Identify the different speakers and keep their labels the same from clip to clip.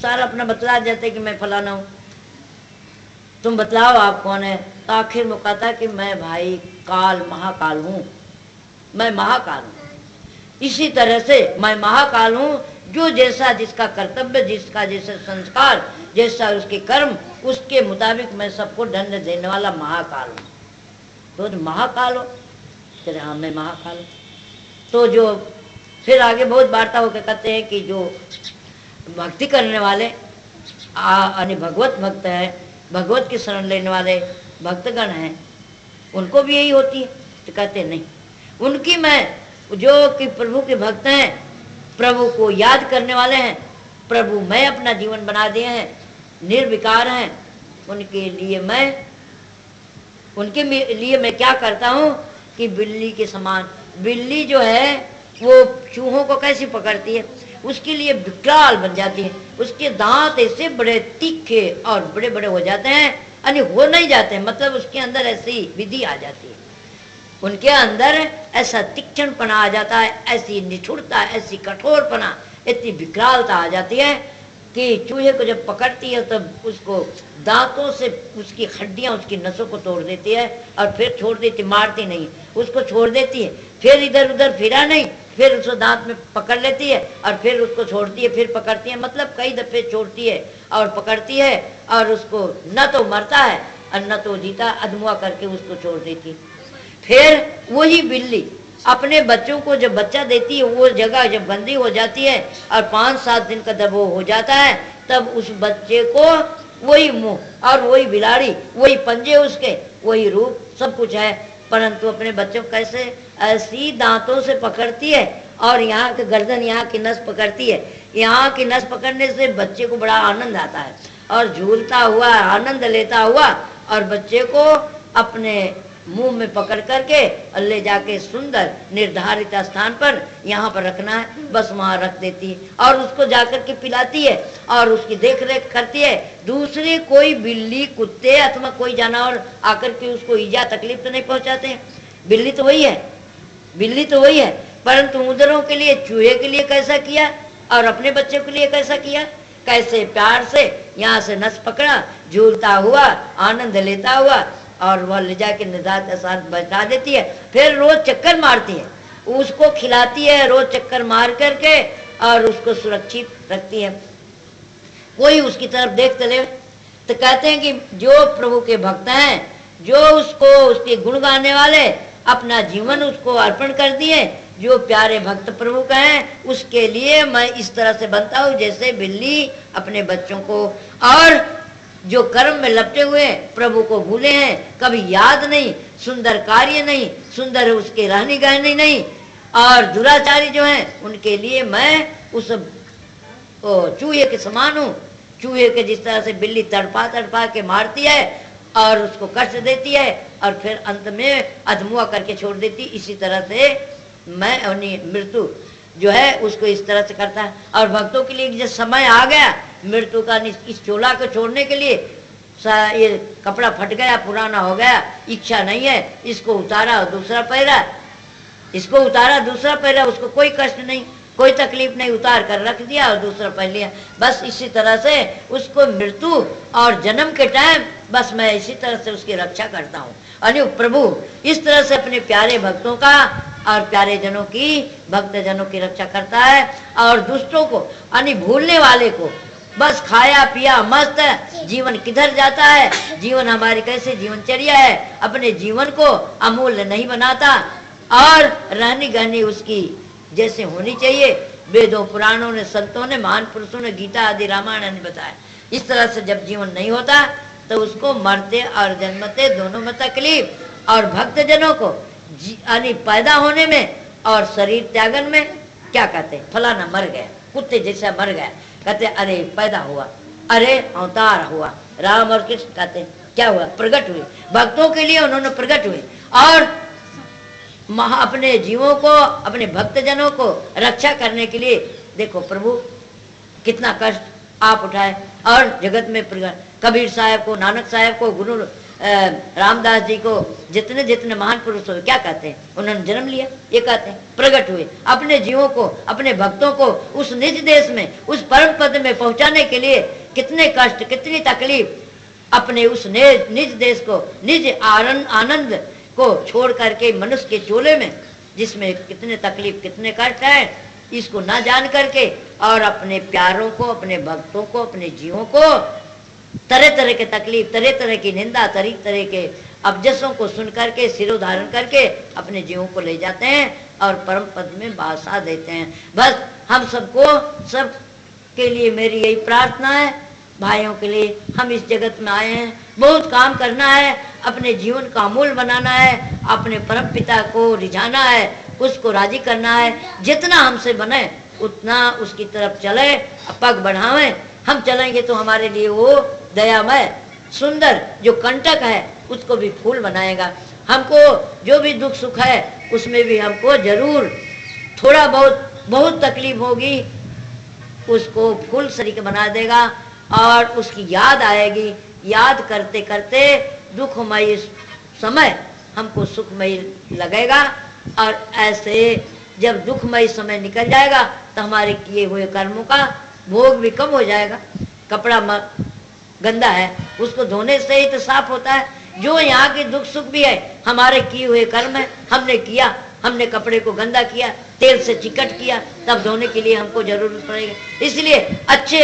Speaker 1: सारा अपना बतला देते कि मैं फलाना हूँ, तुम बतलाओ आप कौन है। तो आखिर वो कहता कि मैं भाई काल महाकाल हूँ, मैं महाकाल हूँ। इसी तरह से मैं महाकाल हूँ, जो जैसा जिसका कर्तव्य, जिसका जैसा संस्कार, जैसा उसके कर्म, उसके मुताबिक मैं सबको दंड देने वाला महाकाल हूँ। तो महाकाल हो, कहते हाँ मैं महाकाल हूँ। तो जो फिर आगे बहुत वार्ता होकर कहते हैं कि जो भक्ति करने वाले यानी भगवत भक्त है, भगवत की शरण लेने वाले भक्तगण हैं, उनको भी यही होती है। तो कहते नहीं, उनकी मैं जो कि प्रभु के भक्त हैं, प्रभु को याद करने वाले हैं, प्रभु मैं अपना जीवन बना दिए हैं, निर्विकार हैं, उनके लिए मैं क्या करता हूँ कि बिल्ली के समान, बिल्ली जो है वो चूहों को कैसी पकड़ती है, उसके लिए विकराल बन जाती है, उसके दांत ऐसे बड़े तीखे और बड़े बड़े हो जाते हैं, यानी हो नहीं जाते, मतलब उसके अंदर ऐसी विधि आ जाती है, उनके अंदर ऐसा तीक्ष्णपना आ जाता है, ऐसी निठुरता, ऐसी कठोरपना, इतनी विकरालता आ जाती है कि चूहे को जब पकड़ती है तब उसको दांतों से उसकी हड्डियां, उसकी नसों को तोड़ देती है और फिर छोड़ देती, मारती नहीं, उसको छोड़ देती है, फिर इधर उधर फिरा नहीं, फिर उसको दांत में पकड़ लेती है और फिर उसको छोड़ती है, फिर पकड़ती है, मतलब कई दफे छोड़ती है और पकड़ती है और उसको न तो मरता है और न तो जीता, अधमुआ करके उसको छोड़ देती है। फिर वही बिल्ली अपने बच्चों को जब बच्चा देती है, वो जगह जब गंदी हो जाती है और 5-7 दिन का जब वो हो जाता है, तब उस बच्चे को वही मुंह और वही बिलाड़ी, वही पंजे, उसके वही रूप, सब कुछ है, परंतु अपने बच्चों को कैसे ऐसी दांतों से पकड़ती है और यहाँ के गर्दन, यहाँ की नस पकड़ती है, यहाँ की नस पकड़ने से बच्चे को बड़ा आनंद आता है और झूलता हुआ, आनंद लेता हुआ और बच्चे को अपने मुंह में पकड़ करके ले जाके सुंदर निर्धारित स्थान पर यहाँ पर रखना है, बस वहाँ रख देती है और उसको जाकर के पिलाती है और उसकी देख रेख करती है। दूसरे कोई बिल्ली, कुत्ते अथवा कोई जानवर आकर के उसको ईजा तकलीफ तो नहीं पहुंचाते हैं, बिल्ली तो वही है, बिल्ली तो वही है, परंतु उधरों के लिए, चूहे के लिए कैसा किया और अपने बच्चे के लिए कैसा किया, कैसे प्यार से यहाँ से नस पकड़ा, झूलता हुआ, आनंद लेता हुआ और वह ले जाके निजात के साथ बचा देती है। फिर रोज चक्कर मारती है, उसको खिलाती है, रोज चक्कर मार करके और उसको सुरक्षित रखती है, कोई उसकी तरफ देख चले। तो कहते हैं कि जो प्रभु के भक्त हैं, जो उसको, उसके गुण गाने वाले, अपना जीवन उसको अर्पण कर दिए, जो प्यारे भक्त प्रभु का हैं, उसके लिए मैं इस तरह से बनता हूँ जैसे बिल्ली अपने बच्चों को। और जो कर्म में लपटे हुए प्रभु को भूले हैं, कभी याद नहीं, सुंदर कार्य नहीं, सुंदर उसके रहनी गहनी नहीं, और दुराचारी जो हैं उनके लिए मैं उस चूहे के समान हूँ। चूहे के जिस तरह से बिल्ली तड़पा तड़पा के मारती है और उसको कष्ट देती है और फिर अंत में अधमुआ करके छोड़ देती, इसी तरह से मैं मृत्यु जो है उसको इस तरह से करता है। और भक्तों के लिए जब समय आ गया मृत्यु का, इस चोला को छोड़ने के लिए, ये कपड़ा फट गया, पुराना हो गया, इच्छा नहीं है, इसको उतारा और दूसरा पहरा, इसको उतारा दूसरा पहरा, उसको कोई कष्ट नहीं, कोई तकलीफ नहीं, उतार कर रख दिया और दूसरा पहन लिया। बस इसी तरह से उसको मृत्यु और जन्म के टाइम बस मैं इसी तरह से उसकी रक्षा करता हूँ। अरे प्रभु इस तरह से अपने प्यारे भक्तों का और प्यारे जनों की, भक्त जनों की रक्षा करता है। और दुष्टों को यानी भूलने वाले को बस खाया पिया मस्त, जीवन किधर जाता है, जीवन हमारी कैसे जीवनचर्या है, अपने जीवन को अमूल्य नहीं बनाता और रहनी गहनी उसकी जैसे होनी चाहिए। वेदों, पुराणों ने, संतों ने, महान पुरुषों ने, गीता आदि रामायण ने बताया। इस तरह से जब जीवन नहीं होता तो उसको मरते और जन्मते दोनों में तकलीफ, और भक्त जनों को यानी पैदा होने में और शरीर त्यागन में क्या कहते हैं, फलाना मर गया, कुत्ते जैसा मर गया, कहते अरे पैदा हुआ, अरे अवतार हुआ। राम और कृष्ण कहते क्या हुआ, प्रकट हुए, भक्तों के लिए उन्होंने प्रकट हुए और अपने जीवों को, अपने भक्त जनों को रक्षा करने के लिए देखो प्रभु कितना कष्ट आप उठाए और जगत में प्रकट। कबीर साहब को, नानक साहब को, गुरु रामदास जी को जितने जितने महान पुरुष हुए क्या कहते हैं, उन्होंने जन्म लिया, ये कहते हैं प्रकट हुए, अपने जीवों को, अपने भक्तों को उस निज देश में, उस परम पद में पहुंचाने के लिए कितने कष्ट, कितनी तकलीफ, अपने उस निज देश को, निज आनंद को छोड़ करके मनुष्य के चोले में, जिसमें कितने तकलीफ, कितने कष्ट है, इसको ना जान करके और अपने प्यारों को, अपने भक्तों को, अपने जीवों को तरह तरह के तकलीफ, तरह तरह की निंदा, तरह तरह के अपजसों को सुन करके, सिरोधारण करके अपने जीवों को ले जाते हैं और परम पद में बासा देते हैं। बस हम सबको, सब के लिए मेरी यही प्रार्थना है, भाइयों के लिए, हम इस जगत में आए हैं, बहुत काम करना है, अपने जीवन का अमूल बनाना है, अपने परम पिता को रिझाना है, उसको राजी करना है, जितना हमसे बने उतना उसकी तरफ चले, पग बढ़ावें। हम चलेंगे तो हमारे लिए वो दयामय सुंदर जो कंटक है उसको भी फूल बनाएगा। हमको जो भी दुख सुख है उसमें भी हमको जरूर थोड़ा बहुत तकलीफ होगी, उसको फूल सरीके बना देगा और उसकी याद आएगी। याद करते करते दुखमय समय हमको सुखमय लगेगा और ऐसे जब दुखमय समय निकल जाएगा तो हमारे किए हुए कर्मों का भोग भी कम हो जाएगा। कपड़ा गंदा है, उसको धोने से ही तो साफ होता है। जो यहाँ के दुख सुख भी है हमारे किए हुए कर्म है, हमने किया, हमने कपड़े को गंदा किया, तेल से चिकट किया, तब धोने के लिए हमको जरूरत पड़ेगी। इसलिए अच्छे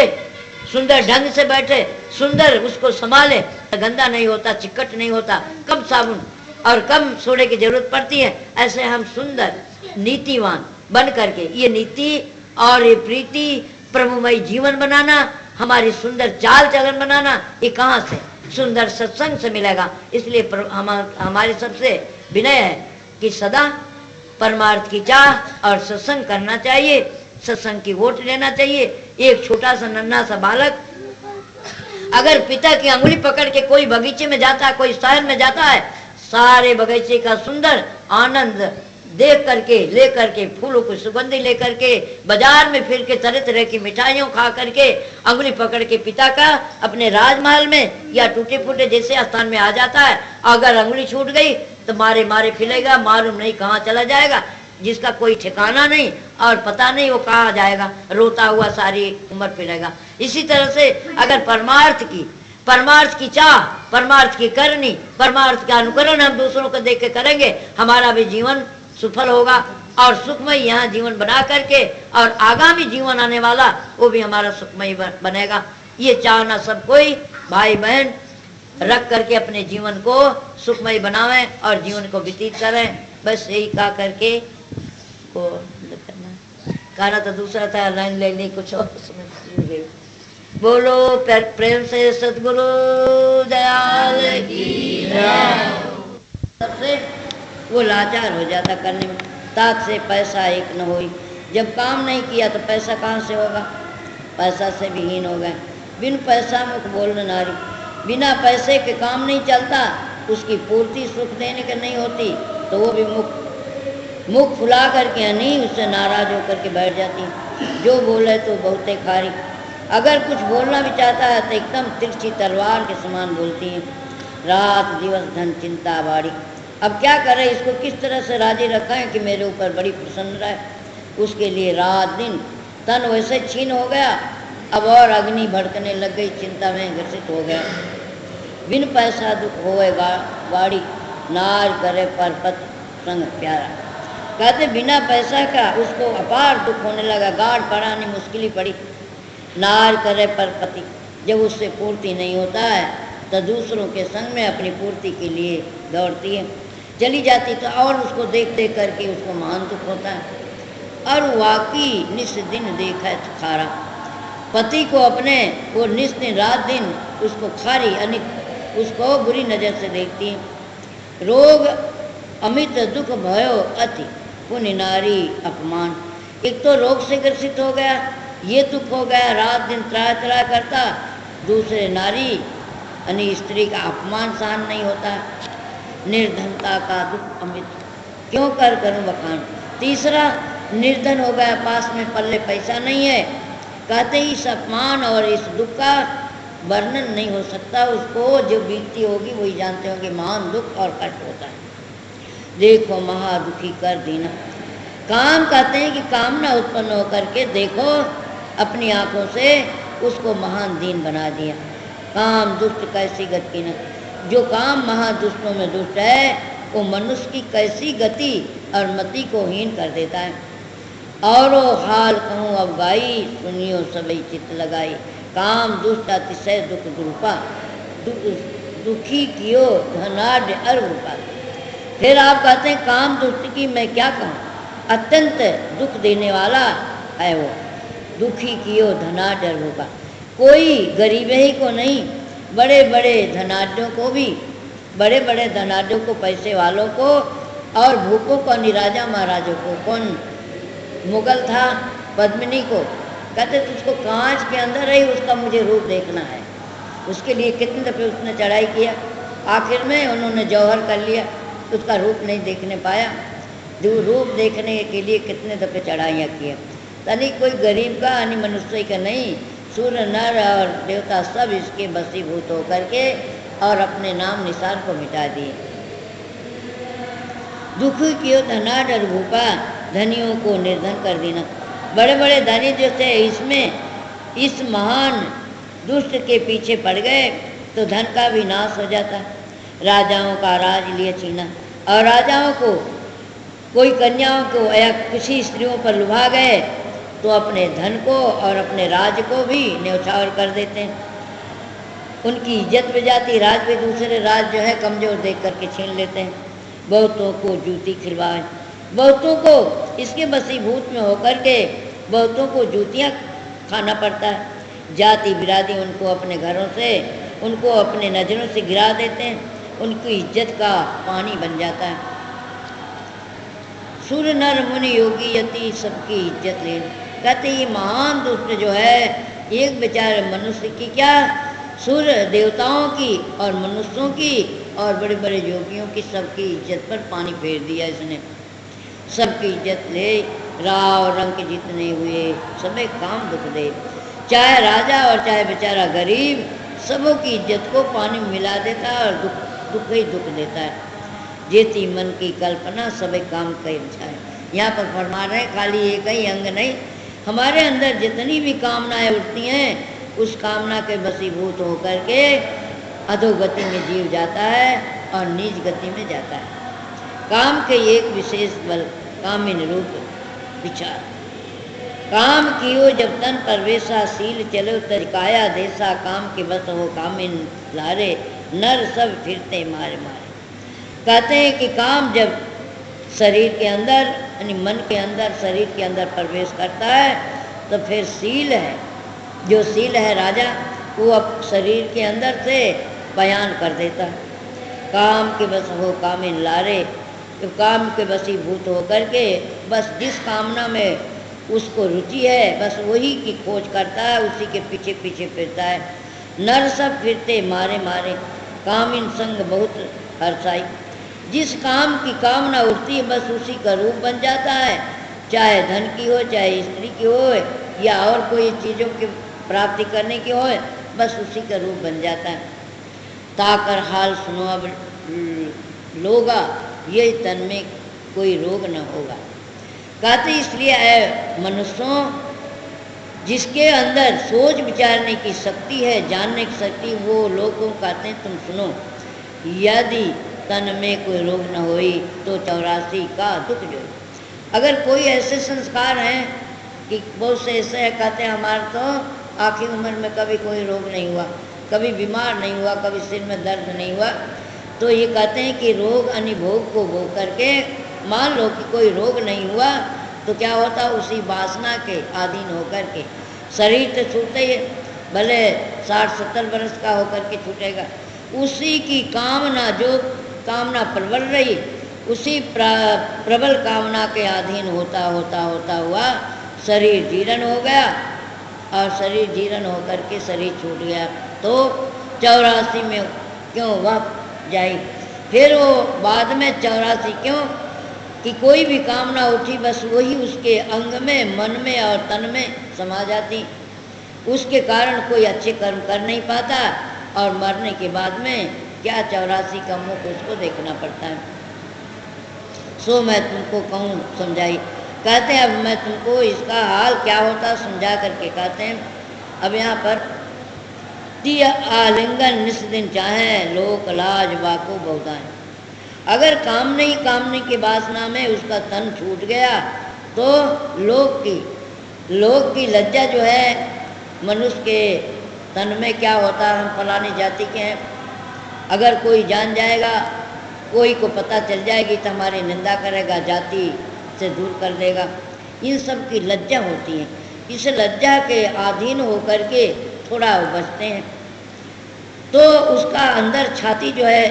Speaker 1: सुंदर ढंग से बैठे, सुंदर उसको संभाले, गंदा नहीं होता, चिकट नहीं होता, कम साबुन और कम सोडे की जरूरत पड़ती है। ऐसे हम सुंदर नीतिवान बन करके ये नीति और ये प्रीति प्रभुमय जीवन बनाना, हमारी सुंदर चाल चलन बनाना, ये कहाँ से? सुंदर सत्संग से मिलेगा। इसलिए हमारी सबसे विनय है कि सदा परमार्थ की चाह और सत्संग करना चाहिए, सत्संग की वोट लेना चाहिए। एक छोटा सा नन्हा सा बालक अगर पिता की अंगुली पकड़ के कोई बगीचे में जाता है, कोई शहर में जाता है, सारे बगीचे का सुंदर आनंद देख करके, ले करके, फूलों की सुगंधी ले करके, बाजार में फिर के तरह तरह की मिठाइयों खा करके, अंगुली पकड़ के पिता का अपने राजमहल में या टूटे फूटे जैसे स्थान में आ जाता है। अगर अंगुली छूट गई तो मारे मारे फिरेगा, मालूम नहीं कहाँ चला जाएगा, जिसका कोई ठिकाना नहीं और पता नहीं वो कहाँ जाएगा, रोता हुआ सारी उम्र फिरेगा। इसी तरह से अगर परमार्थ की चाह, परमार्थ की करनी, परमार्थ का अनुकरण हम दूसरों को देख के करेंगे, हमारा भी जीवन सफल होगा और सुखमय यहाँ जीवन बना करके और आगामी जीवन आने वाला वो भी हमारा सुखमय बनेगा। ये चाहना सब कोई भाई बहन रख करके अपने जीवन को सुखमय बनावें और जीवन को व्यतीत करें। बस यही कहा करके को करना, कहना तो दूसरा था, लाइन ले ली कुछ और समझ गई। बोलो प्रेम से सतगुरु दयाल की जय। सबसे वो लाचार हो जाता करने में, तात से पैसा एक न होई। जब काम नहीं किया तो पैसा कहाँ से होगा? पैसा से भी हीन हो गए। बिन पैसा मुख बोलने नारी, बिना पैसे के काम नहीं चलता, उसकी पूर्ति सुख देने के नहीं होती तो वो भी मुख फुला करके हनी उससे नाराज होकर के बैठ जाती। जो बोले तो बहुते खारी, अगर कुछ बोलना भी चाहता है तो एकदम तिरछी तलवार के समान बोलती है। रात दिवस धन चिंता बाड़ी। अब क्या करें, इसको किस तरह से राजी रखें कि मेरे ऊपर बड़ी प्रसन्न रहे। उसके लिए रात दिन तन वैसे छीन हो गया, अब और अग्नि भड़कने लग गई, चिंता में ग्रसित हो गया। बिन पैसा दुख होए गाड़ी, नार करे परपत संग प्यारा। कहते बिना पैसा का उसको अपार दुख होने लगा, गाढ़ पड़ानी मुश्किल ही पड़ी। नार करे परपति, जब उससे पूर्ति नहीं होता है तो दूसरों के संग में अपनी पूर्ति के लिए दौड़ती है, चली जाती तो और उसको देख देख करके उसको महान दुख होता है। और वाकई निस दिन देखा है खारा, पति को अपने वो निस दिन रात दिन उसको खारी अनित उसको बुरी नज़र से देखती है। रोग अमित दुख भयो अति, पुण्य नारी अपमान। एक तो रोग से ग्रसित हो गया, ये दुख हो गया, रात दिन त्राह त्राह करता, दूसरे नारी यानी स्त्री का अपमान सहन नहीं होता। निर्धनता का दुख अमित, क्यों कर करूं बखान। तीसरा निर्धन हो गया, पास में पल्ले पैसा नहीं है। कहते इस अपमान और इस दुख का वर्णन नहीं हो सकता। उसको जो बीतती होगी वही जानते होंगे, महान दुख और कष्ट होता है। देखो महादुखी कर दीना। काम कहते हैं कि कामना उत्पन्न होकर के देखो अपनी आंखों से उसको महान दीन बना दिया। काम दुष्ट कैसी गति न, जो काम महादुष्टों में दुष्ट है वो मनुष्य की कैसी गति और मति को हीन कर देता है। और हाल कहूँ अब गाई, सुनियो सबई चित्त लगाई। काम दुष्ट अतिशय दुख दुरूपा, दुखी कियो धनाढ़ अरूपा। फिर आप कहते हैं काम दुष्ट की मैं क्या कहूँ, अत्यंत दुख देने वाला है वो। दुखी कियो धनाढ़ अरूपा, कोई गरीब ही को नहीं, बड़े बड़े धनाढ़ों को भी, बड़े बड़े धनाढ़ों को, पैसे वालों को और भूखों को, राजा महाराजों को। कौन मुगल था पद्मिनी को, कहते तो उसको कांच के अंदर ही उसका मुझे रूप देखना है। उसके लिए कितने दफ़े उसने चढ़ाई किया, आखिर में उन्होंने जौहर कर लिया, उसका रूप नहीं देखने पाया। जो रूप देखने के लिए कितने दफ़े चढ़ाइयाँ किए। तनी कोई गरीब का यानी मनुष्य का नहीं, सूर्य नर और देवता सब इसके बसीभूत होकर के और अपने नाम निशान को मिटा दिए। दुख कियो धनाढ़ भूपा, धनियों को निर्धन कर देना। बड़े बड़े धनी जो थे इसमें इस महान दुष्ट के पीछे पड़ गए तो धन का भी नाश हो जाता। राजाओं का राज लिए छीना, और राजाओं को कोई कन्याओं को या किसी स्त्रियों पर लुभा गए तो अपने धन को और अपने राज को भी न्यौछावर कर देते हैं। उनकी इज्जत भी जाती, राज भी दूसरे राज जो है कमज़ोर देख करके छीन लेते हैं। बहुतों को जूती खिलवाए, बहुतों को इसके बसीभूत में होकर के बहुतों को जूतियाँ खाना पड़ता है। जाति बिरादी उनको अपने घरों से, उनको अपने नज़रों से गिरा देते हैं, उनकी इज्जत का पानी बन जाता है। सूर्य नर मुनि योगी यति सबकी इज्जत ले। कहते ये महान दुष्ट जो है एक बेचारे मनुष्य की क्या, सूर्य देवताओं की और मनुष्यों की और बड़े बड़े योगियों की सबकी इज्जत पर पानी फेर दिया इसने। सबकी इज्जत ले, राव रंग जितने हुए सबे काम दुख दे। चाहे राजा और चाहे बेचारा गरीब, सबों की इज्जत को पानी में मिला देता है और दुख ही दुख देता है। जेती मन की कल्पना सबे काम कर जाए। यहाँ पर फरमा रहे खाली एक ही अंग नहीं, हमारे अंदर जितनी भी कामनाएं उठती हैं उस कामना के बसीभूत होकर के अधोगति में जीव जाता है और नीच गति में जाता है। काम के एक विशेष बल कामिन रूप विचार। काम कियो जब तन परवेशा, सील चलो तजकाया देसा। काम के बस हो कामिन लारे, नर सब फिरते मारे मारे। कहते हैं कि काम जब शरीर के अंदर यानी मन के अंदर, शरीर के अंदर प्रवेश करता है तो फिर सील है, जो सील है राजा, वो अब शरीर के अंदर से बयान कर देता है। काम के बस हो कामिन लारे, तो काम के बसीभूत होकर के बस जिस कामना में उसको रुचि है बस वही की खोज करता है, उसी के पीछे पीछे फिरता है। नर सब फिरते मारे मारे, कामिन संग बहुत हर्षाई। जिस काम की कामना उठती है बस उसी का रूप बन जाता है, चाहे धन की हो, चाहे स्त्री की हो या और कोई चीज़ों की प्राप्ति करने की हो, बस उसी का रूप बन जाता है। ताकर हाल सुनो अब लोगा, ये तन में कोई रोग न होगा। कहते इसलिए है मनुष्यों जिसके अंदर सोच विचारने की शक्ति है, जानने की शक्ति, वो लोगों कहते हैं तुम सुनो, यदि तन में कोई रोग न होई तो 84 का दुख जो। अगर कोई ऐसे संस्कार हैं कि बहुत से ऐसे हैं कहते हैं हमारे तो आखिरी उम्र में कभी कोई रोग नहीं हुआ, कभी बीमार नहीं हुआ, कभी सिर में दर्द नहीं हुआ, तो ये कहते हैं कि रोग अनिभोग को भोग करके मान लो कि कोई रोग नहीं हुआ तो क्या होता, उसी वासना के अधीन होकर के शरीर तो छूटता ही है, भले 60-70 वर्ष का होकर के छूटेगा। उसी की कामना, जो कामना प्रबल रही, उसी प्रबल कामना के अधीन होता होता होता हुआ शरीर जीर्ण हो गया, और शरीर जीर्ण होकर के शरीर छूट गया तो 84 में क्यों वह जाए। फिर वो बाद में 84 क्यों कि कोई भी कामना उठी बस वही उसके अंग में, मन में और तन में समा जाती। उसके कारण कोई अच्छे कर्म कर नहीं पाता और मरने के बाद में क्या 84 कर्मों को उसको देखना पड़ता है। सो मैं तुमको कहूँ समझाई। कहते हैं अब मैं तुमको इसका हाल क्या होता समझा करके कहते हैं। अब यहाँ पर ती आलिंगन निस्दिन चाहे लोक लाज वाको बहुताएं। अगर कामने की वासना में उसका तन छूट गया तो लोक की लज्जा जो है मनुष्य के तन में क्या होता है, हम फलानी जाति के हैं, अगर कोई जान जाएगा, कोई को पता चल जाएगी तो हमारी निंदा करेगा, जाति से दूर कर देगा, इन सब की लज्जा होती है। इस लज्जा के अधीन होकर के थोड़ा बचते हैं तो उसका अंदर छाती जो है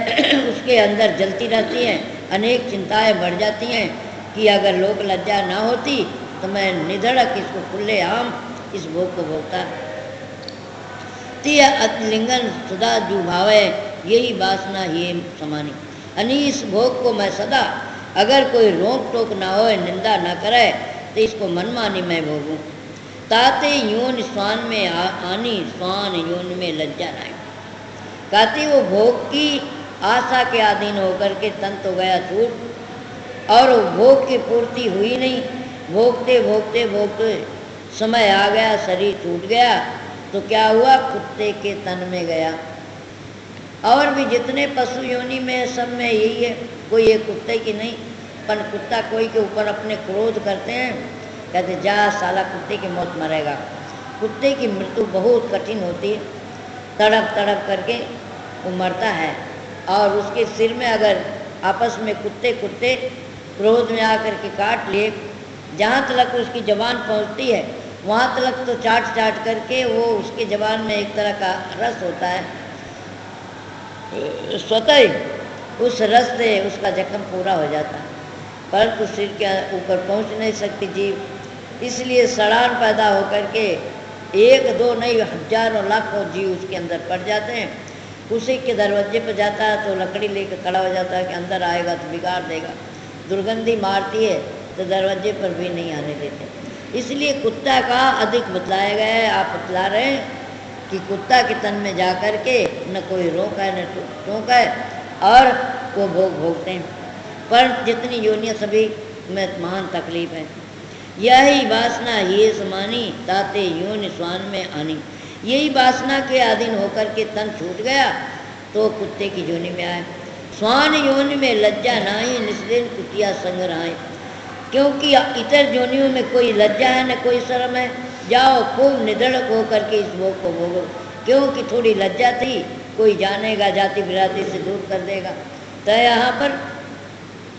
Speaker 1: उसके अंदर जलती रहती है, अनेक चिंताएं बढ़ जाती हैं कि अगर लोक लज्जा ना होती तो मैं निधड़क इसको खुले आम इस भोग को भोगता। तीय अतिलिंगन सदा जू भावे यही वासना ये समानी। अनीस भोग को मैं सदा अगर कोई रोक टोक ना हो, निंदा ना करे तो इसको मनमानी मैं भोगूं। ताते योन स्वान में आनी स्वान योन में लज्जा नाई। कहती वो भोग की आशा के अधीन होकर के तन तो गया छूट और वो भोग की पूर्ति हुई नहीं, भोगते भोगते भोगते समय आ गया, शरीर टूट गया तो क्या हुआ, कुत्ते के तन में गया। और भी जितने पशु योनि में सब में यही है, कोई एक कुत्ते की नहीं, पर कुत्ता कोई के ऊपर अपने क्रोध करते हैं, कहते जा साला कुत्ते की मौत मरेगा। कुत्ते की मृत्यु बहुत कठिन होती है, तड़प तड़प करके वो मरता है। और उसके सिर में अगर आपस में कुत्ते क्रोध में आकर के काट लिए, जहाँ तक उसकी जबान पहुँचती है वहाँ तक तो चाट चाट करके वो उसके जबान में एक तरह का रस होता है, स्वतः ही उस रस से उसका जख्म पूरा हो जाता है, परंतु सिर के ऊपर पहुँच नहीं सकती जीव, इसलिए सड़ान पैदा होकर के एक दो नहीं हजारों लाखों जीव उसके अंदर पड़ जाते हैं। उसी के दरवाजे पर जाता है तो लकड़ी लेकर खड़ा हो जाता है कि अंदर आएगा तो बिगाड़ देगा, दुर्गंधी मारती है तो दरवाजे पर भी नहीं आने देते। इसलिए कुत्ता का अधिक बतलाया गया है। आप बतला रहे हैं कि कुत्ता के तन में जा कर के न कोई रोका है न टोका है और वो भोग भोगते हैं, पर जितनी योनियाँ सभी में महान तकलीफ है। यही वासना ये समानी ताते योनि स्वान में आनी। यही वासना के अधीन होकर के तन छूट गया तो कुत्ते की योनि में आए। स्वान योनि में लज्जा नाई निस्दिन कुतिया संग रहाए। क्योंकि इतर योनियों में कोई लज्जा है न कोई शर्म है, जाओ खूब निधड़क होकर के इस भोग को भोगो। क्योंकि थोड़ी लज्जा थी, कोई जानेगा जाति बिरादरी से दूर कर देगा, तो यहाँ पर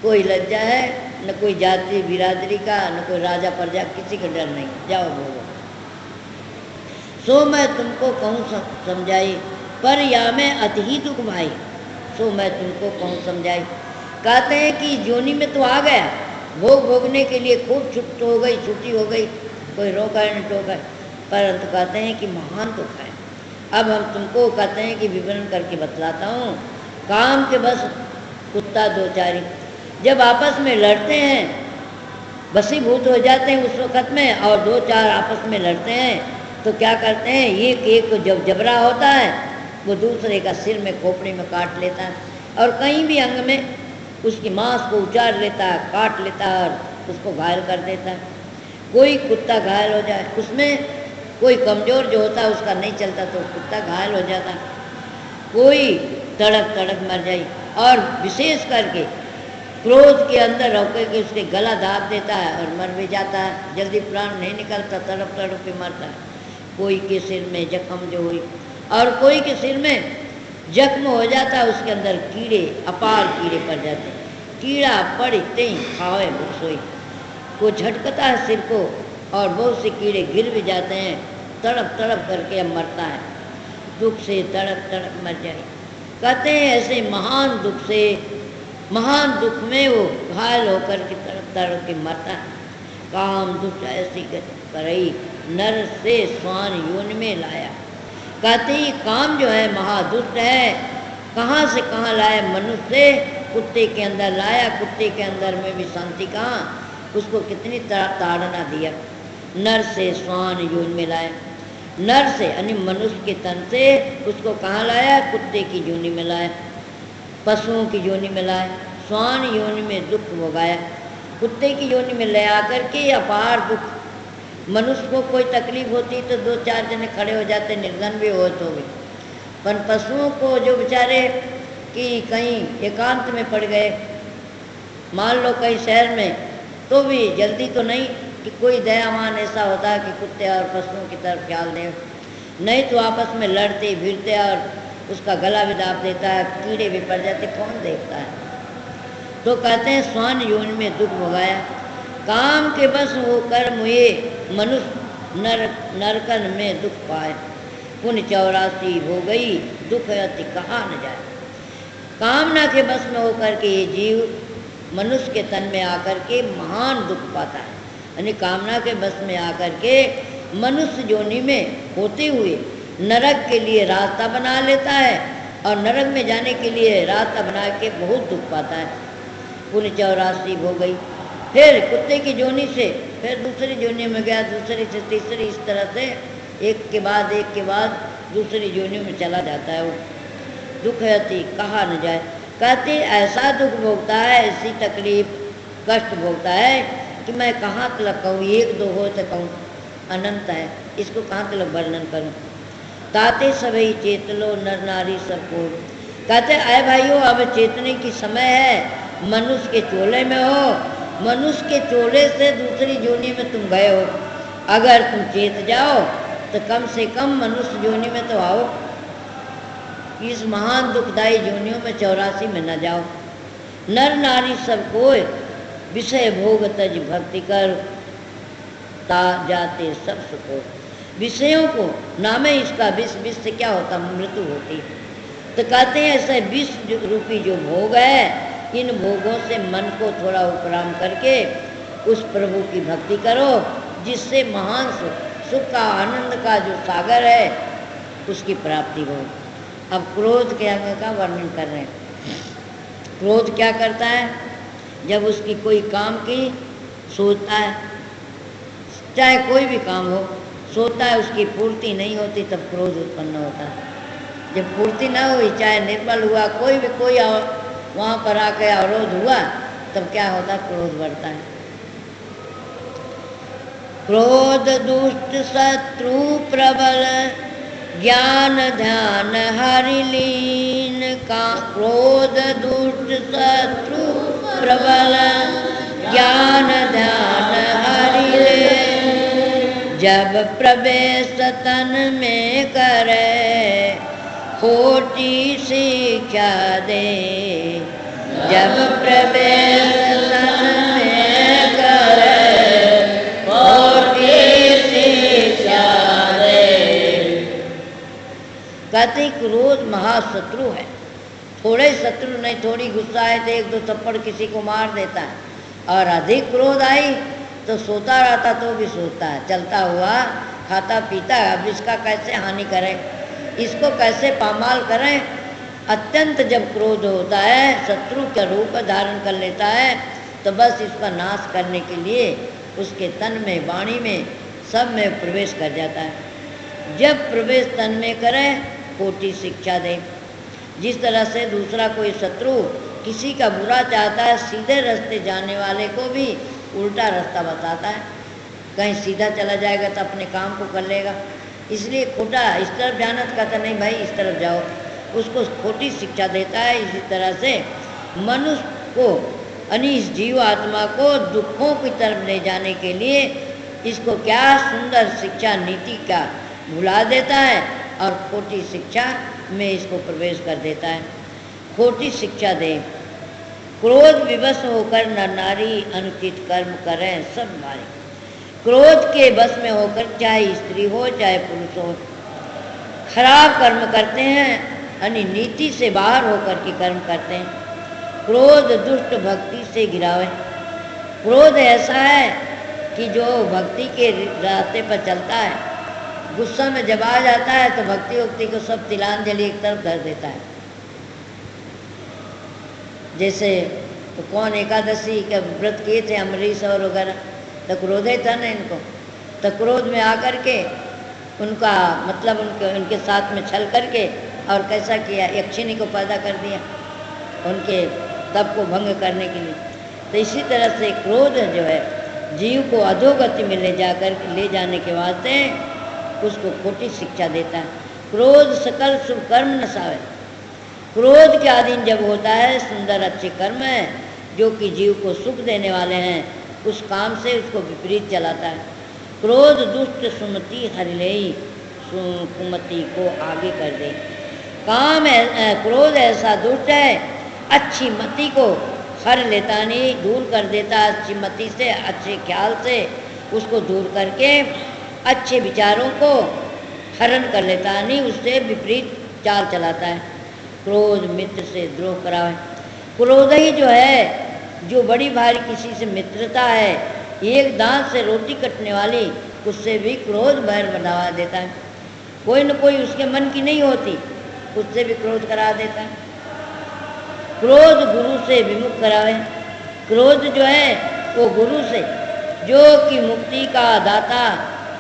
Speaker 1: कोई लज्जा है न कोई जाति बिरादरी का, न कोई राजा प्रजा, किसी का डर नहीं, जाओ भोगो। सो मैं तुमको कहूँ समझाई पर या में अति ही दुख भाई। सो मैं तुमको कहूँ समझाई। कहते हैं कि योनि में तो आ गया, भोग भोगने के लिए खूब छुट्टी हो गई, कोई रोका है न टोका है, परंतु कहते हैं कि महान दुख है। अब हम तुमको कहते हैं कि विवरण करके बतलाता हूँ। काम के बस कुत्ता दो चारी जब आपस में लड़ते हैं, बसीभूत हो जाते हैं उस वक़्त में, और दो चार आपस में लड़ते हैं तो क्या करते हैं, एक को जब जबरा होता है वो दूसरे का सिर में खोपड़ी में काट लेता है और कहीं भी अंग में उसकी मांस को उचार लेता है, काट लेता है और उसको घायल कर देता है। कोई कुत्ता घायल हो जाए, उसमें कोई कमज़ोर जो होता है उसका नहीं चलता तो कुत्ता घायल हो जाता, कोई तड़क तड़क मर जाए। और विशेष करके क्रोध के अंदर होकर के उसके गला दाब देता है और मर भी जाता है, जल्दी प्राण नहीं निकलता, तड़प तड़प के मरता है। कोई के सिर में जख्म जो हुई और कोई के सिर में जख्म हो जाता है, उसके अंदर कीड़े अपार कीड़े पड़ जाते हैं। कीड़ा पड़ते ही खावे सोई, वो झटकता है सिर को और बहुत से कीड़े गिर भी जाते हैं, तड़प तड़प करके अब मरता है, दुख से तड़प तड़प मर जाए। कहते हैं ऐसे महान दुख से, महान दुख में वो घायल होकर के तड़प तड़प के मरता है। काम दुख ऐसी करई नर से स्वान योनि में लाया। कहते ही काम जो है महादुष्ट है, कहाँ से कहाँ लाया, मनुष्य से कुत्ते के अंदर लाया, कुत्ते के अंदर में भी शांति कहाँ, उसको कितनी ताड़ना दिया, नर से स्वान योनि में लाया। नर से यानी मनुष्य के तन से उसको कहाँ लाया? कुत्ते की योनि में लाया, पशुओं की योनि में लाया, श्वान योनि में दुख भोगाया, कुत्ते की योनि में ले आकर के अपार दुख। मनुष्य को कोई तकलीफ होती तो 2-4 जने खड़े हो जाते, निर्धन भी हो तो भी। पर पशुओं को जो बेचारे कि कहीं एकांत में पड़ गए, मान लो कहीं शहर में, तो भी जल्दी तो नहीं कि कोई दयावान ऐसा होता है कि कुत्ते और पशुओं की तरफ ख्याल दे, नहीं तो आपस में लड़ते भिड़ते और उसका गला भी दाब देता है, कीड़े भी पड़ जाते, कौन देखता है। तो कहते हैं श्वान योनि में दुख भोगाया, काम के बस होकर मुए मनुष्य नरकन में दुख पाए, पुण्य 84 हो गई दुख अति कहा न जाए। कामना के बस में होकर के ये जीव मनुष्य के तन में आकर के महान दुख पाता है, यानी कामना के बस में आकर के मनुष्य योनि में होते हुए नरक के लिए रास्ता बना लेता है और नरक में जाने के लिए रास्ता बना के बहुत दुख पाता है। पुण्य 84 हो गई, फिर कुत्ते की योनि से फिर दूसरी योनि में गया, दूसरी से तीसरी, इस तरह से एक के बाद दूसरी योनि में चला जाता है। वो दुख अति कहा न जाए। कहते ऐसा दुख भोगता है, ऐसी तकलीफ कष्ट भोगता है कि मैं कहाँ तक कहूँ, 1-2 हो तो कहूँ, अनंत है, इसको कहाँ तक वर्णन करूँ। ताते सभी चेत लो नर नारी सबको। कहते अय भाइयों अब चेतने की समय है, मनुष्य के चोले में हो, मनुष्य के चोले से दूसरी योनि में तुम गए हो, अगर तुम चेत जाओ तो कम से कम मनुष्य योनि में तो आओ, इस महान दुखदायी योनियों में 84 में न जाओ। नर नारी सब कोई विषय भोग तज भक्ति कर, ता जाते सब सुखो। विषयों को नामे इसका विष से क्या होता? मृत्यु होती। तो कहते हैं ऐसे विष रूपी जो भोग है, इन भोगों से मन को थोड़ा उपराम करके उस प्रभु की भक्ति करो, जिससे महान सुख का आनंद का जो सागर है उसकी प्राप्ति हो। अब क्रोध के अंग का वर्णन कर रहे हैं। क्रोध क्या करता है? जब उसकी कोई काम की सोचता है, चाहे कोई भी काम हो, सोचता है उसकी पूर्ति नहीं होती तब क्रोध उत्पन्न होता है। जब पूर्ति ना हुई, चाहे निर्बल हुआ, कोई वहाँ पर आके अवरोध हुआ, तब क्या होता? क्रोध बढ़ता है। क्रोध दुष्ट शत्रु प्रबल, ज्ञान ध्यान हरि लीन का। क्रोध दुष्ट शत्रु प्रबल, ज्ञान ध्यान हरि लीन। जब प्रवेश तन में करे, कोटि शिक्षा दे। जब प्रवेश तन में करे, कोटि शिक्षा दे। कहते क्रोध महाशत्रु है। थोड़े शत्रु नहीं, थोड़ी गुस्सा है तो 1-2 थप्पड़ किसी को मार देता है, और अधिक क्रोध आई तो सोता रहता तो भी सोता है, चलता हुआ खाता पीता है। अब इसका कैसे हानि करें, इसको कैसे पामाल करें। अत्यंत जब क्रोध होता है, शत्रु का रूप धारण कर लेता है, तो बस इसका नाश करने के लिए उसके तन में, वाणी में, सब में प्रवेश कर जाता है। जब प्रवेश तन में करे, कोटि शिक्षा दे। जिस तरह से दूसरा कोई शत्रु किसी का बुरा चाहता है, सीधे रास्ते जाने वाले को भी उल्टा रास्ता बताता है। कहीं सीधा चला जाएगा तो अपने काम को कर लेगा, इसलिए खोटा इस तरफ जाना तो कहता नहीं भाई इस तरफ जाओ, उसको खोटी शिक्षा देता है। इसी तरह से मनुष्य को, यानी इस जीव आत्मा को दुखों की तरफ ले जाने के लिए इसको क्या सुंदर शिक्षा नीति का भुला देता है और खोटी शिक्षा में इसको प्रवेश कर देता है। खोटी शिक्षा दे। क्रोध विवश होकर नर नारी अनुचित कर्म करें सब मारे। क्रोध के बस में होकर, चाहे स्त्री हो चाहे पुरुष हो, खराब कर्म करते हैं, यानी नीति से बाहर होकर के कर्म करते हैं। क्रोध दुष्ट भक्ति से गिरावे। क्रोध ऐसा है कि जो भक्ति के रास्ते पर चलता है, गुस्सा में जब आ जाता है तो भक्ति उक्ति को सब तिलांजलि एक तरफ कर देता है। जैसे तो कौन एकादशी के व्रत किए थे, अमरीश और वगैरह, तो क्रोध ही था ना इनको, तो क्रोध में आकर के उनका मतलब उनके साथ में छल करके और कैसा किया, यक्षिणी को पैदा कर दिया उनके तप को भंग करने के लिए। तो इसी तरह से क्रोध जो है जीव को अधोगति में ले जाने के वास्ते उसको खोटी शिक्षा देता है। क्रोध सकल शुभ कर्म नसावे। क्रोध के अधीन जब होता है सुंदर अच्छे कर्म है जो कि जीव को सुख देने वाले हैं, उस काम से उसको विपरीत चलाता है। क्रोध दुष्ट सुमति हरिलेई, कुमति को आगे कर दे। क्रोध ऐसा दुष्ट है, अच्छी मति को हर लेता नहीं, दूर कर देता। अच्छी मति से, अच्छे ख्याल से उसको दूर करके अच्छे विचारों को हरण कर लेता नहीं, उससे विपरीत चाल चलाता है। क्रोध मित्र से द्रोह करावे। क्रोध ही जो है, जो बड़ी भारी किसी से मित्रता है, एक दांत से रोटी कटने वाली, उससे भी क्रोध बैर बढ़ावा देता है। कोई न कोई उसके मन की नहीं होती, उससे भी क्रोध करा देता है। क्रोध गुरु से विमुख करावे। क्रोध जो है वो गुरु से, जो कि मुक्ति का दाता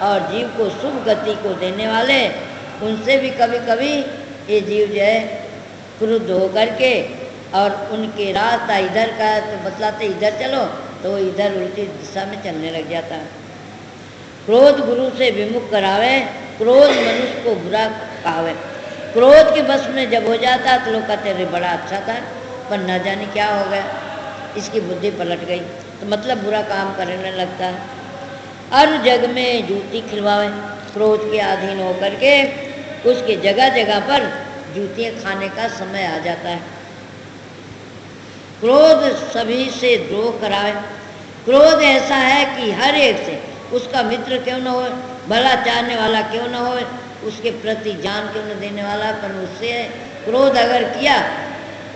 Speaker 1: और जीव को शुभ गति को देने वाले, उनसे भी कभी कभी ये जीव जो है क्रुद्ध होकर के और उनके रास्ता इधर का तो बतलाते इधर चलो, तो इधर उल्टी दिशा में चलने लग जाता है। क्रोध गुरु से विमुख करावे। क्रोध मनुष्य को बुरा कहावे। क्रोध के बस में जब हो जाता तो लोग कहते अरे बड़ा अच्छा था, पर न जाने क्या हो गया, इसकी बुद्धि पलट गई, तो मतलब बुरा काम करने लगता है। हर जग में जूती खिलवावे। क्रोध के अधीन होकर के उसके जगह जगह पर जूतियाँ खाने का समय आ जाता है। क्रोध सभी से द्रोह करावे। क्रोध ऐसा है कि हर एक से, उसका मित्र क्यों न हो, भला चाहने वाला क्यों न हो, उसके प्रति जान क्यों न देने वाला, पर उससे क्रोध अगर किया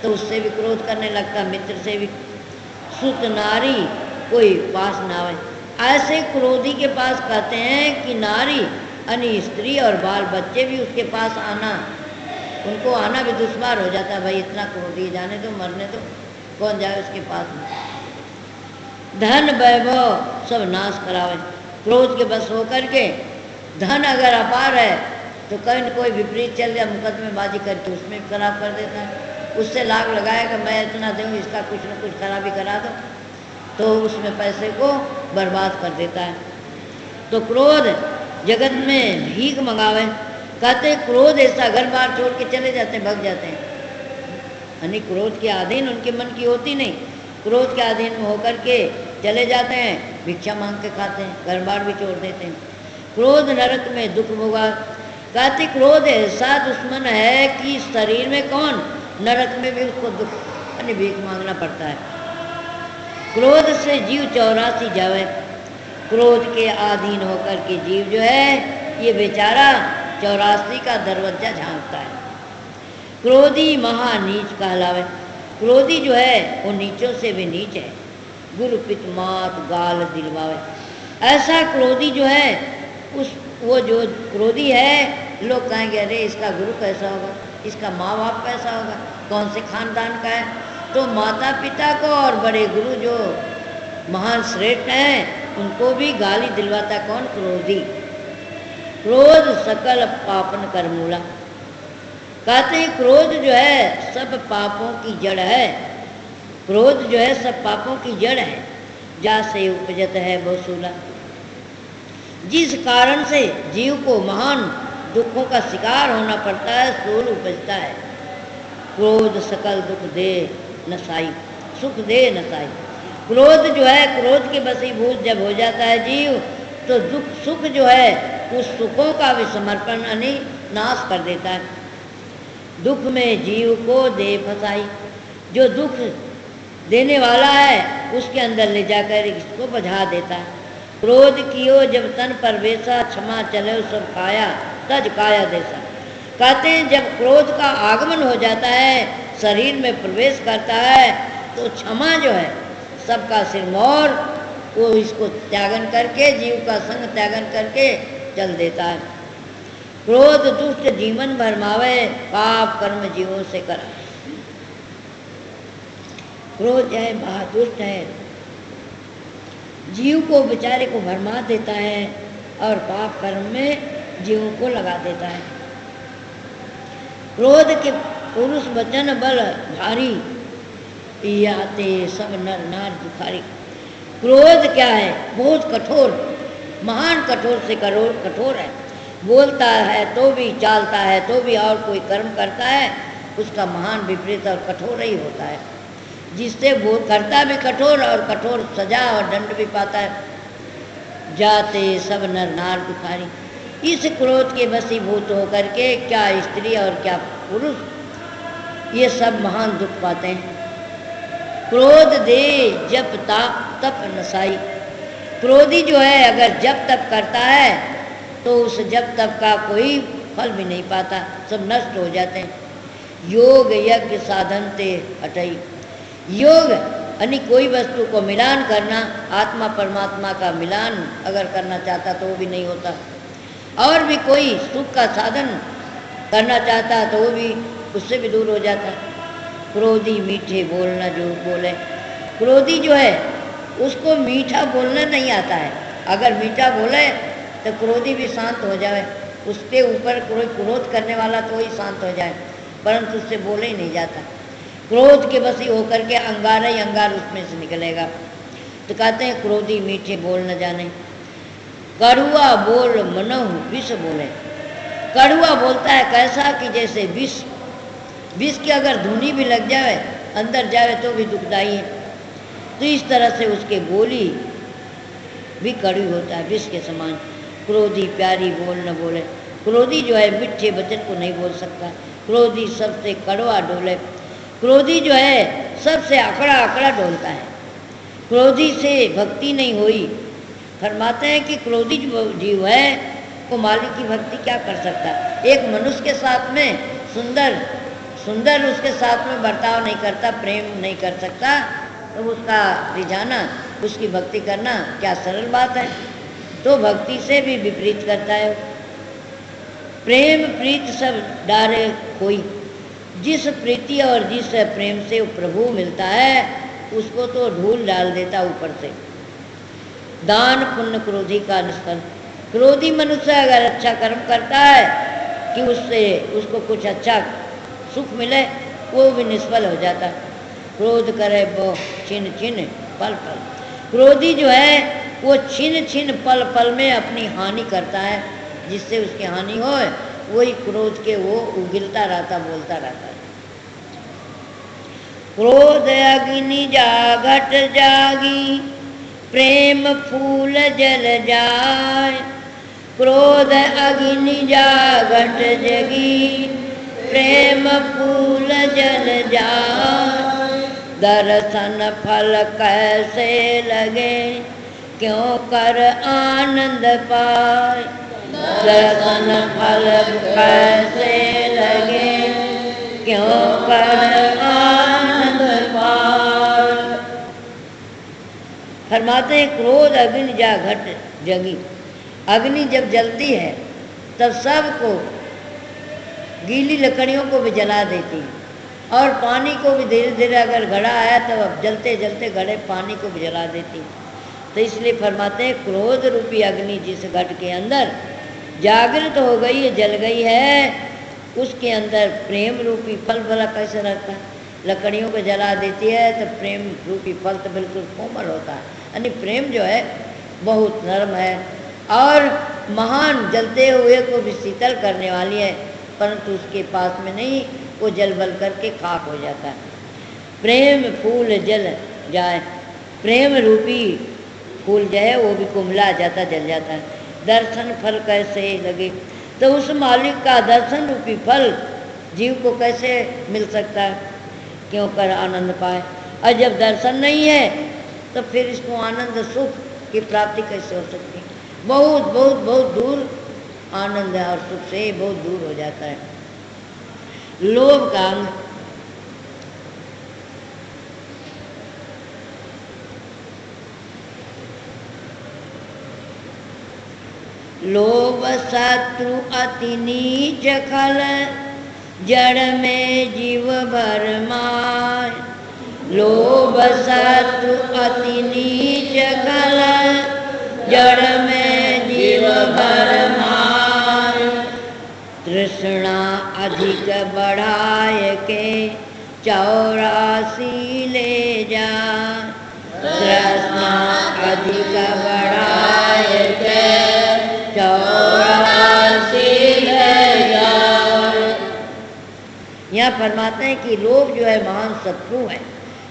Speaker 1: तो उससे भी क्रोध करने लगता, मित्र से भी। सुत नारी कोई पास ना आवे। ऐसे क्रोधी के पास कहते हैं कि नारी यानी स्त्री और बाल बच्चे भी उसके पास आना, उनको आना भी दुश्वार हो जाता है। भाई इतना क्रोधी, जाने दो, मरने दो, कौन जाए उसके पास में। धन वैभव सब नाश करावे। क्रोध के बस होकर के धन अगर अपार है तो कहीं न कोई विपरीत चल जाए, मुकदमेबाजी करके उसमें भी खराब कर देता है। उससे लाभ लगाएगा मैं इतना दूँ, इसका कुछ न कुछ खराबी करा दो, तो उसमें पैसे को बर्बाद कर देता है। तो क्रोध जगत में भीख मंगावे। कहते क्रोध ऐसा घर बार छोड़ के चले जाते हैं, भग जाते हैं, यानी क्रोध के अधीन उनके मन की होती नहीं, क्रोध के अधीन में होकर के चले जाते हैं, भिक्षा मांग के खाते हैं, घर बार भी छोड़ देते हैं। क्रोध नरक में दुख भोगा। कहते क्रोध ऐसा दुश्मन है कि शरीर में कौन, नरक में भी उसको दुख यानी भीख मांगना पड़ता है। क्रोध से जीव 84 जावे। क्रोध के अधीन होकर के जीव जो है ये बेचारा 84 का दरवाजा झांकता है। क्रोधी महानीच कहलावे। क्रोधी जो है वो नीचों से भी नीच है। गुरु पित मात गाल दिलवावे। ऐसा क्रोधी जो है वो जो क्रोधी है, लोग कहेंगे अरे इसका गुरु कैसा होगा, इसका माँ बाप कैसा होगा, कौन से खानदान का है। तो माता पिता को और बड़े गुरु जो महान श्रेष्ठ हैं उनको भी गाली दिलवाता कौन, क्रोधी। क्रोध सकल पापन कर मूला। कहते हैं क्रोध जो है सब पापों की जड़ है। क्रोध जो है सब पापों की जड़ है, जा से उपजत है बहुसूला। जिस कारण से जीव को महान दुखों का शिकार होना पड़ता है, सूल उपजता है। क्रोध सकल दुख दे नसाई, सुख दे नसाई। क्रोध जो है, क्रोध के वशीभूत जब हो जाता है जीव, तो दुख सुख जो है उस सुखों का भी समर्पण यानी नाश कर देता है। दुख में जीव को दे फसाई। जो दुख देने वाला है उसके अंदर ले जाकर इसको बझा देता है। क्रोध कियो जब तन पर वेसा, क्षमा चले सब काया तज काया देसा। कहते हैं जब क्रोध का आगमन हो जाता है, शरीर में प्रवेश करता है, तो क्षमा जो है सबका सिरमौर वो इसको त्यागन करके, जीव का संग त्यागन करके चल देता है। क्रोध दुष्ट जीवन भरमावे, पाप कर्म जीवों से करा। क्रोध है महादुष्ट है, जीव को बेचारे को भरमा देता है और पाप कर्म में जीव को लगा देता है। क्रोध के पुरुष वचन बल भारी, याते सब नर नार दुखारी। क्रोध क्या है? बहुत कठोर, महान कठोर से कठोर है। बोलता है तो भी, चालता है तो भी, और कोई कर्म करता है उसका महान विपरीत और कठोर ही होता है। जिससे वो करता भी कठोर और कठोर सजा और दंड भी पाता है। जाते सब नर नार दुखारी। इस क्रोध के वशीभूत होकर के क्या स्त्री और क्या पुरुष ये सब महान दुख पाते हैं। क्रोध दे जप ताप तप नसाई। क्रोधी जो है अगर जप तप करता है तो उस जप तप का कोई फल भी नहीं पाता, सब नष्ट हो जाते हैं। योग यज्ञ साधन ते हटई। योग यानी कोई वस्तु को मिलान करना, आत्मा परमात्मा का मिलान अगर करना चाहता तो वो भी नहीं होता। और भी कोई सुख का साधन करना चाहता तो वो भी उससे भी दूर हो जाता। क्रोधी मीठे बोलना जो बोले। क्रोधी जो है उसको मीठा बोलना नहीं आता है। अगर मीठा बोले तो क्रोधी भी शांत हो जाए। उसके ऊपर कोई क्रोध करने वाला तो ही शांत हो जाए, परंतु उससे बोले ही नहीं जाता। क्रोध के वशी होकर के अंगार ही अंगार उसमें से निकलेगा। तो कहते हैं क्रोधी मीठे बोल न जाने। कड़ुआ बोल मनहु विष बोले। कड़ुआ बोलता है कैसा कि जैसे विष, विष की अगर धुनी भी लग जाए अंदर जाए तो भी दुखदाई है। तो इस तरह से उसके बोली भी कड़वी होता है, विष के समान। क्रोधी प्यारी बोल न बोले। क्रोधी जो है मीठे वचन को नहीं बोल सकता। क्रोधी सबसे कड़वा डोले। क्रोधी जो है सबसे अकड़ा अकड़ा डोलता है। क्रोधी से भक्ति नहीं हुई। फरमाते हैं कि क्रोधी जो जीव है वो मालिक की भक्ति क्या कर सकता। एक मनुष्य के साथ में सुंदर सुंदर उसके साथ में बर्ताव नहीं करता, प्रेम नहीं कर सकता, तो उसका रिझाना, उसकी भक्ति करना क्या सरल बात है। तो भक्ति से भी विपरीत करता है। प्रेम प्रीत सब डारे कोई। जिस प्रीति और जिस प्रेम से वो प्रभु मिलता है उसको तो धूल डाल देता ऊपर से। दान पुण्य क्रोधी का निष्फल। क्रोधी मनुष्य अगर अच्छा कर्म करता है कि उससे उसको कुछ अच्छा सुख मिले, वो भी निष्फल हो जाता। क्रोध करे वो छिन छिन पल पल। क्रोधी जो है वो छिन छिन पल पल में अपनी हानि करता है। जिससे उसकी हानि हो वही क्रोध के वो उगिलता रहता, बोलता रहता है। क्रोध अग्नि जागट जागी, प्रेम फूल जल जाए। क्रोध अग्नि जागट जगी, प्रेम फूल जल जाए। दर्शन फल कैसे लगे, क्यों कर आनंद पाए। दर्शन फल कैसे लगे, क्यों कर आनंद पाए। फरमाते हैं क्रोध अग्नि जा घट जगी। अग्नि जब जलती है तब सबको, गीली लकड़ियों को भी जला देती है, और पानी को भी धीरे धीरे अगर घड़ा आया तब अब जलते जलते घड़े पानी को भी जला देती। तो इसलिए फरमाते हैं क्रोध रूपी अग्नि जिस घट के अंदर जागृत हो गई है, जल गई है, उसके अंदर प्रेम रूपी फल भला कैसे रहता है। लकड़ियों को जला देती है तो प्रेम रूपी फल तो बिल्कुल कोमल होता है। यानी प्रेम जो है बहुत नरम है और महान, जलते हुए को भी शीतल करने वाली है, परंतु उसके पास में नहीं, वो जल बल करके खाक हो जाता है। प्रेम फूल जल जाए। प्रेम रूपी फूल जो है वो भी कुम्हला जाता, जल जाता है। दर्शन फल कैसे लगे, तो उस मालिक का दर्शन रूपी फल जीव को कैसे मिल सकता है, क्यों कर आनंद पाए। और जब दर्शन नहीं है तो फिर इसको आनंद सुख की प्राप्ति कैसे हो सकती है। बहुत बहुत बहुत दूर आनंद और सुख से बहुत दूर हो जाता है। लोभ का अंग। लोभ शत्रु अति नीच खल, जड़ में जीव भर माय। लोभ शत्रु अति नीच खल, जड़ में जीव भर माय। तृष्णा अधिक बढ़ाए के 84 ले जा, तृष्णा अधिक बढ़ाए के 84 ले जा। यहाँ फरमाते हैं कि लोभ जो है महान शत्रु है,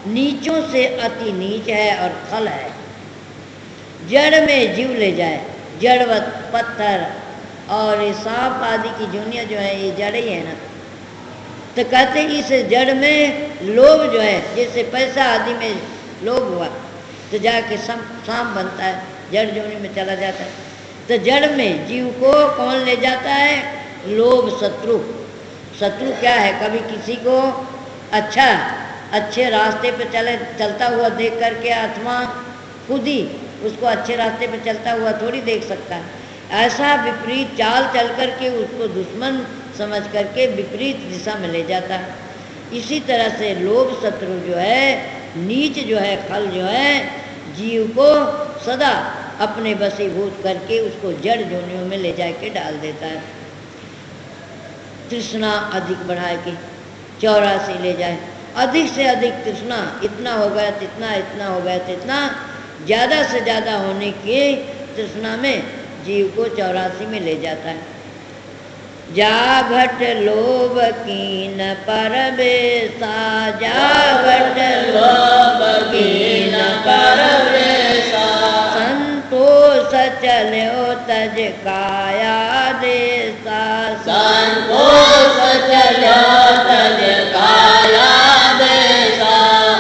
Speaker 1: नीचों से अति नीच है और खल है, जड़ में जीव ले जाए। जड़वत पत्थर और ये सांप आदि की जूनियाँ जो है ये जड़ ही है ना, तो कहते हैं इस जड़ में लोभ जो है, जैसे पैसा आदि में लोभ हुआ तो जाके सांप बनता है, जड़ जोनी में चला जाता है। तो जड़ में जीव को कौन ले जाता है? लोभ शत्रु। शत्रु क्या है? कभी किसी को अच्छे रास्ते पे चलता हुआ देख करके आत्मा खुद ही उसको अच्छे रास्ते पे चलता हुआ थोड़ी देख सकता है। ऐसा विपरीत चाल चल करके उसको दुश्मन समझ करके विपरीत दिशा में ले जाता है। इसी तरह से लोभ शत्रु जो है, नीच जो है, खल जो है, जीव को सदा अपने वशीभूत करके उसको जड़ जोनियों में ले जाके डाल देता है। तृष्णा अधिक बढ़ाए के 84 ले जाए। अधिक से अधिक तृष्णा, इतना हो गया तितना, इतना हो गया तितना, ज़्यादा से ज़्यादा होने की तृष्णा में जीव को 84 में ले जाता है। जाघट लोभ कीन परवेसा, जाघट लोभ कीन परवेसा, संतोष चलो तज काया देसा, संतोष चलो तज काया देसा।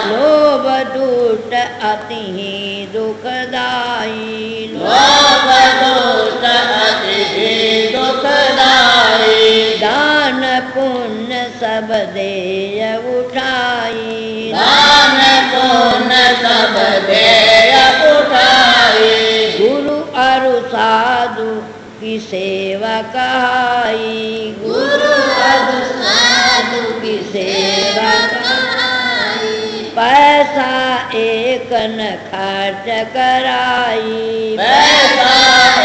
Speaker 1: लोभ दुष्ट अति ही दुखदाई, लोभ दुष्ट अति ही दुखदाई। दान पुण्य सब देय उठाई, दान पुण्य सब देय उठाई। गुरु अरु साधु की सेवा कहाई, गुरु अरु साधु की सेवा कहाई। पैसा एक न खर्च कराई, पैसा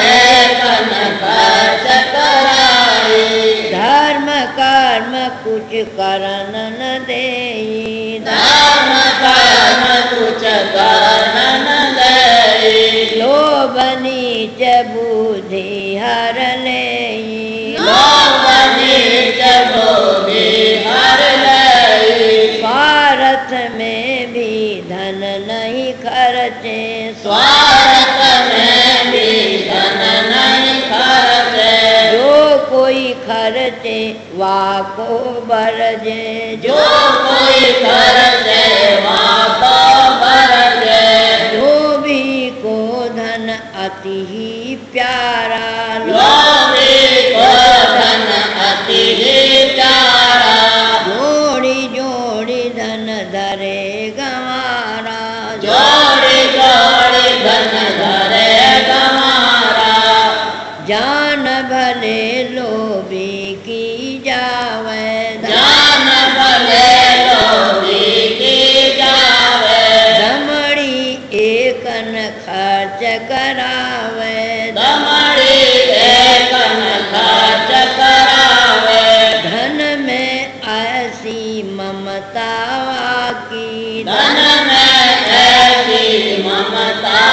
Speaker 1: एक न खर्च कराई। धर्म कर्म कुछ करन न देई, धर्म कर्म कुछ करन न देई। लोभ नीच बुद्धि हर लेई, लोभ नीच बुद्धि हर लेई। स्वार्थ में भी धन नहीं खर्चे, स्वार्थ में भी धन नहीं खर्चे। जो कोई खर्चे वाको बरजे, जो कोई खर्चे वाको बरजे। लोभी को धन अति ही प्यारा, लोभी को धन अति ही प्यारा। जोड़ी जोड़ी धन धरे गंवारा, जोड़ी जोड़ी धन धरे गंवारा। जान भले लोभी की जावे, जान भले लोभी की जावे। दमड़ी एक न खर्च करावे, दमड़ी एक न खर्च करावे। धन में ऐसी ममता की, धन में ऐसी ममता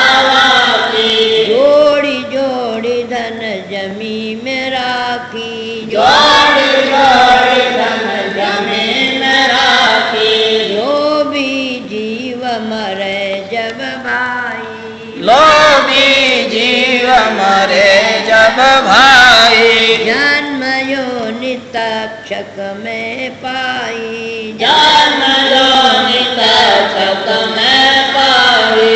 Speaker 1: की। जोड़ी जोड़ी धन जमी में राखी, जोड़ी जोड़ी धन जमी में राखी। लोभी जीव मरे जब भाई, लोभी जीव मरे जब भाई। जन्म योनि तक्षक में पाई, जन्म योनि तक्षक में पाई।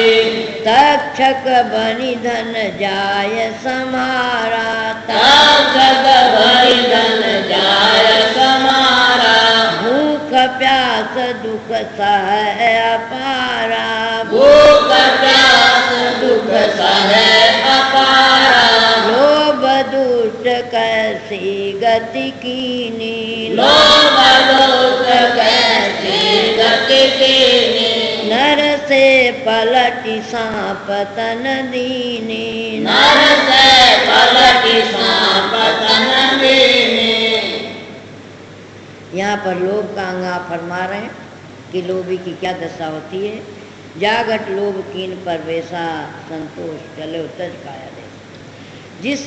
Speaker 1: तक्षक बनि धन जाय समारा, तक्षक बनि धन जाय समारा। भूख प्यास दुख सह अपारा, भूख प्यास दुख सह अपारा। लोभ दुष्ट कैसी गति कीनी, लोभ दुष्ट कैसी गति कीनी। नर से पलटी सांप तन दीनी, नर से पलटी सांप तन दीनी। यहाँ पर लोभ का अंग आप फरमा रहे हैं कि लोभी की क्या दशा होती है। जागट लोभ कीन पर वैसा संतोष चले तज काया दे। जिस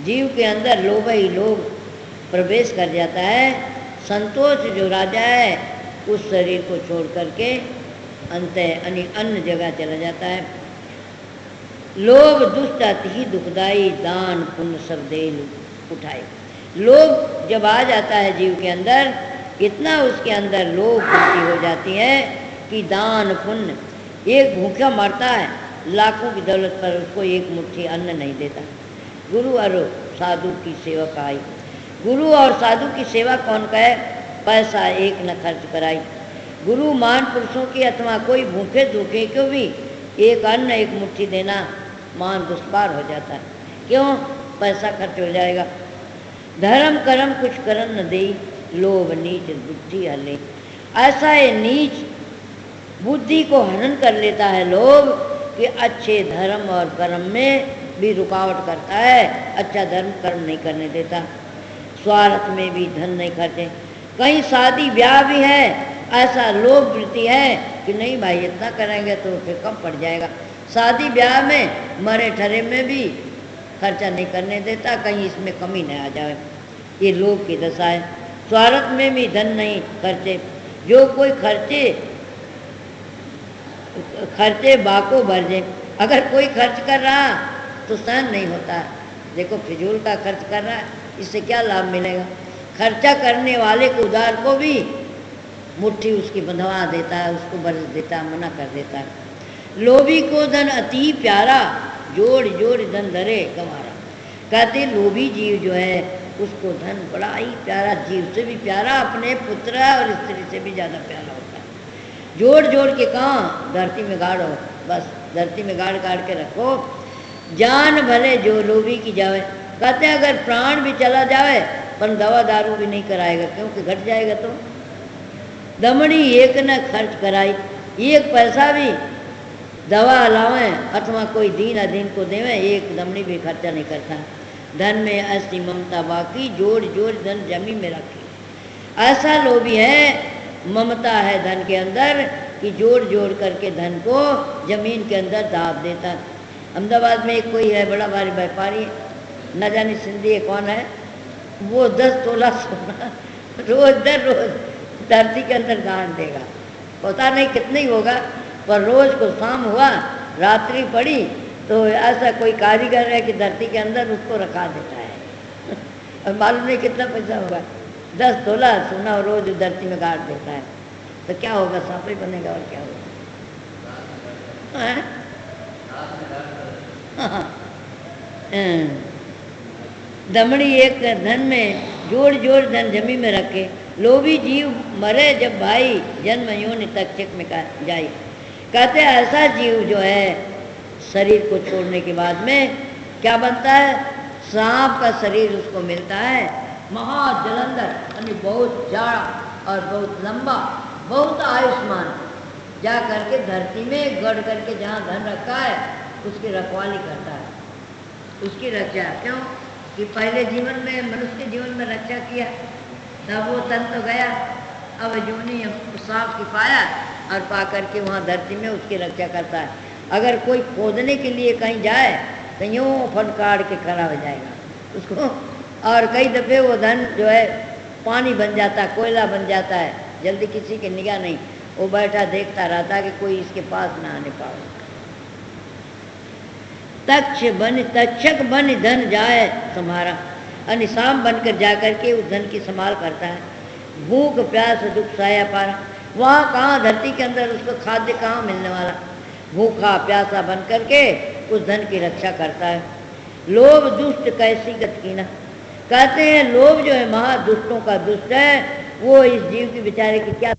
Speaker 1: जीव के अंदर लोभ ही लोभ प्रवेश कर जाता है, संतोष जो राजा है उस शरीर को छोड़ करके अंत अन्य जगह चला जाता है। लोभ दुष्ट अति ही दुखदाई, दान पुण्य सब दे उठाए। लोभ जब आ जाता है जीव के अंदर, इतना उसके अंदर लोभ वृत्ति हो जाती है कि दान पुण्य, एक भूखा मरता है लाखों की दौलत पर, उसको एक मुट्ठी अन्न नहीं देता। गुरु और साधु की सेवा पाई। गुरु और साधु की सेवा कौन करे, पैसा एक न खर्च कराई। गुरु मान पुरुषों की अथवा कोई भूखे धूखे को भी एक अन्न एक मुट्ठी देना मान दुष्पार हो जाता है। क्यों, पैसा खर्च हो जाएगा। धर्म कर्म कुछ करन न दे, लोभ नीच बुद्धि हले। ऐसा है नीच बुद्धि को हरण कर लेता है लोभ, कि अच्छे धर्म और कर्म में भी रुकावट करता है, अच्छा धर्म कर्म नहीं करने देता। स्वार्थ में भी धन नहीं खर्चे। कहीं शादी ब्याह भी है, ऐसा लोभ वृत्ति है कि नहीं भाई इतना करेंगे तो फिर कम पड़ जाएगा। शादी ब्याह में मरे ठरे में भी खर्चा नहीं करने देता, कहीं इसमें कमी नहीं आ जाए। ये लोभ की दशा है। स्वार्थ में भी धन नहीं खर्चे। जो कोई खर्चे बाको भरजे। अगर कोई खर्च कर रहा तो सहन नहीं होता। देखो फिजूल का खर्च कर रहा है, इससे क्या लाभ मिलेगा। खर्चा करने वाले को उधार को भी मुट्ठी उसकी बंधवा देता है, उसको बरस देता है, मना कर देता है। लोभी को धन अति प्यारा, जोड़ जोड़ धन धरे गंवारा। कहते लोभी जीव जो है उसको धन बड़ा ही प्यारा, जीव से भी प्यारा, अपने पुत्र और स्त्री से भी ज़्यादा प्यारा होता है। जोड़ जोड़ के कहाँ, धरती में गाड़ो, बस धरती में गाड़ गाड़ के रखो। जान भले जो लोभी की जावे। कहते हैं अगर प्राण भी चला जावे पर दवा दारू भी नहीं कराएगा, क्योंकि घट जाएगा। तो दमड़ी एक न खर्च कराई, एक पैसा भी दवा लावें अथवा कोई दीन अधीन को देवें, एक दमड़ी भी खर्चा नहीं करता। धन में ऐसी ममता बाकी, जोड़ जोड़ धन जमी में रखी। ऐसा लोभी है, ममता है धन के अंदर, कि जोड़ जोड़ करके धन को जमीन के अंदर दाब देता। अहमदाबाद में एक कोई है बड़ा भारी व्यापारी, न जाने सिंधी है कौन है, वो 10 तोला सोना रोज दर रोज धरती के अंदर गाड़ देगा। पता नहीं कितने ही होगा, पर रोज को शाम हुआ, रात्रि पड़ी तो ऐसा कोई कारीगर है कि धरती के अंदर उसको रखा देता है। और मालूम नहीं कितना पैसा होगा, 10 तोला सोना रोज धरती में गाड़ देता है। तो क्या होगा, सांप ही बनेगा और क्या होगा। दमड़ी एक धन में जोड़ जोड़ धन जमी में रखे। लोभी जीव मरे जब भाई, जन्म योनि तक चिक में जाए। कहते हैं ऐसा जीव जो है शरीर को छोड़ने के बाद में क्या बनता है, सांप का शरीर उसको मिलता है। महाजलंधर यानी बहुत जाड़ा और बहुत लंबा, बहुत आयुष्मान, जा करके धरती में गड़ करके जहाँ धन रखा है उसकी रखवाली करता है, उसकी रक्षा। क्यों कि पहले जीवन में, मनुष्य के जीवन में रक्षा किया, तब वो तन तो गया, अब जोनी सांप की पाया और पा करके वहाँ धरती में उसकी रक्षा करता है। अगर कोई खोदने के लिए कहीं जाए तो यूँ फटकार के खड़ा हो जाएगा उसको, और कई दफ़े वो धन जो है पानी बन जाता है, कोयला बन जाता है, जल्दी किसी की निगाह नहीं, वो बैठा देखता रहता कि कोई इसके पास ना आने पाए। तक्षक बन धन जाए तुम्हारा, अनिशाम बनकर जाकर के उस धन की संभाल करता है। भूख प्यास दुख साया पारा, वहाँ कहाँ धरती के अंदर उसको खाद्य कहाँ मिलने वाला, भूखा प्यासा बन करके उस धन की रक्षा करता है। लोभ दुष्ट कैसी गत कीना। कहते हैं लोभ जो है महादुष्टों का दुष्ट है, वो इस जीव की बेचारे की क्या